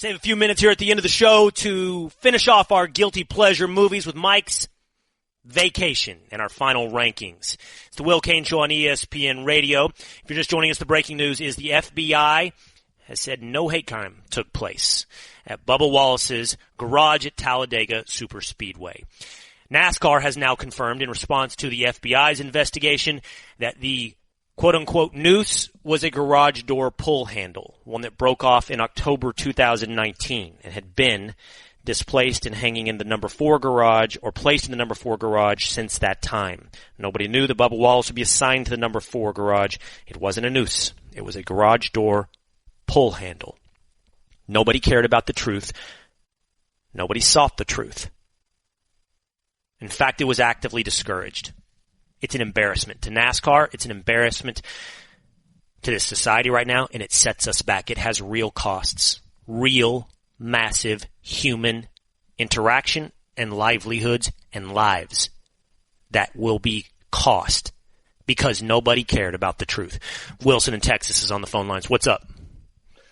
Save a few minutes here at the end of the show to finish off our guilty pleasure movies with Mike's Vacation and our final rankings. It's the Will Cain Show on ESPN Radio. If you're just joining us, the breaking news is the FBI has said no hate crime took place at Bubba Wallace's garage at Talladega Superspeedway. NASCAR has now confirmed in response to the FBI's investigation that the quote-unquote noose was a garage door pull handle, one that broke off in October 2019 and had been displaced and hanging in the number 4 garage or placed in the number 4 garage since that time. Nobody knew that Bubba Wallace would be assigned to the number 4 garage. It wasn't a noose. It was a garage door pull handle. Nobody cared about the truth. Nobody sought the truth. In fact, it was actively discouraged. It's an embarrassment to NASCAR. It's an embarrassment to this society right now, and it sets us back. It has real costs, real, massive human interaction and livelihoods and lives that will be cost because nobody cared about the truth. Wilson in Texas is on the phone lines. What's up?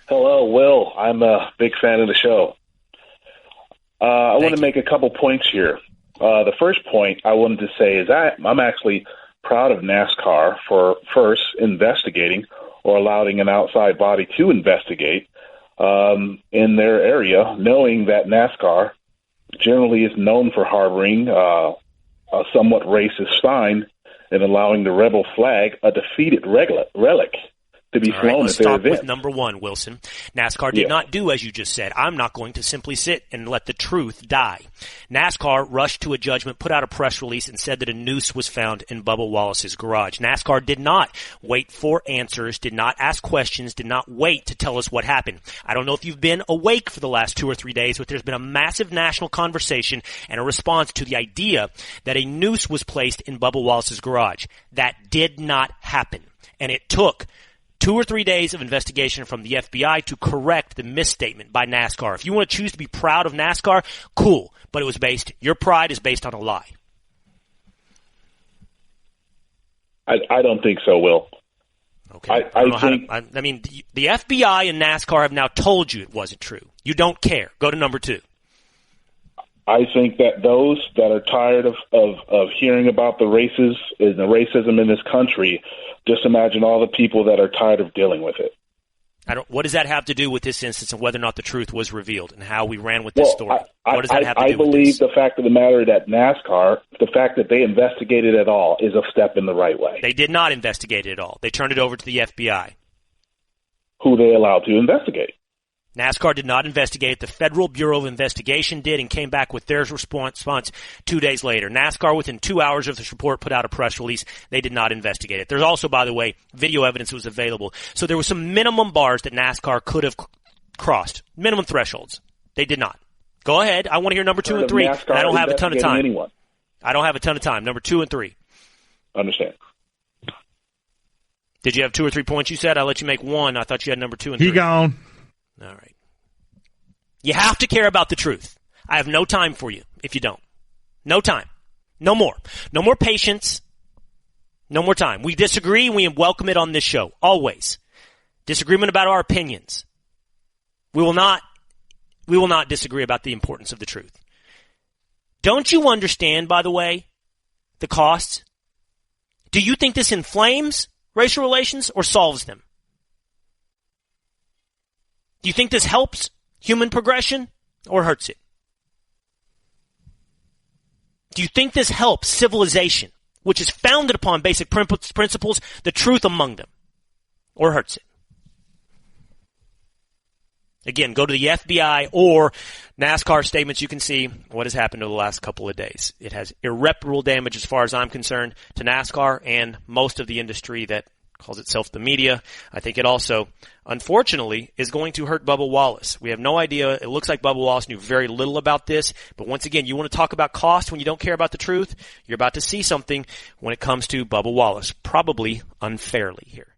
Hello, Will. I'm a big fan of the show. I want to make a couple points here. The first point I wanted to say is I'm actually proud of NASCAR for first investigating or allowing an outside body to investigate in their area, knowing that NASCAR generally is known for harboring a somewhat racist sign and allowing the rebel flag, a defeated relic, to be flown at their event. With number 1, Wilson. NASCAR did not do as you just said. I'm not going to simply sit and let the truth die. NASCAR rushed to a judgment, put out a press release, and said that a noose was found in Bubba Wallace's garage. NASCAR did not wait for answers, did not ask questions, did not wait to tell us what happened. I don't know if you've been awake for the last 2 or 3 days, but there's been a massive national conversation and a response to the idea that a noose was placed in Bubba Wallace's garage. That did not happen. And it took 2 or 3 days of investigation from the FBI to correct the misstatement by NASCAR. If you want to choose to be proud of NASCAR, cool. But it was your pride is based on a lie. I don't think so, Will. Okay. I mean, the FBI and NASCAR have now told you it wasn't true. You don't care. Go to number 2. I think that those that are tired of hearing about the racism in this country, just imagine all the people that are tired of dealing with it. What does that have to do with this instance and whether or not the truth was revealed and how we ran with this story? What does that have to do with this? I believe the fact of the matter that NASCAR, the fact that they investigated at all is a step in the right way. They did not investigate it at all. They turned it over to the FBI. Who they allowed to investigate. NASCAR did not investigate. The Federal Bureau of Investigation did and came back with their response 2 days later. NASCAR, within 2 hours of this report, put out a press release. They did not investigate it. There's also, by the way, video evidence that was available. So there were some minimum bars that NASCAR could have crossed, minimum thresholds. They did not. Go ahead. I want to hear number 2 and 3. And I don't have a ton of time. I don't have a ton of time. Number 2 and 3. Understand. Did you have 2 or 3 points you said? I let you make 1. I thought you had number 2 and 3. He gone. All right. You have to care about the truth. I have no time for you if you don't. No time. No more. No more patience. No more time. We disagree. We welcome it on this show. Always. Disagreement about our opinions. We will not disagree about the importance of the truth. Don't you understand, by the way, the costs? Do you think this inflames racial relations or solves them? Do you think this helps human progression or hurts it? Do you think this helps civilization, which is founded upon basic principles, the truth among them, or hurts it? Again, go to the FBI or NASCAR statements. You can see what has happened over the last couple of days. It has irreparable damage, as far as I'm concerned, to NASCAR and most of the industry that calls itself the media. I think it also, unfortunately, is going to hurt Bubba Wallace. We have no idea. It looks like Bubba Wallace knew very little about this. But once again, you want to talk about cost when you don't care about the truth? You're about to see something when it comes to Bubba Wallace, probably unfairly here.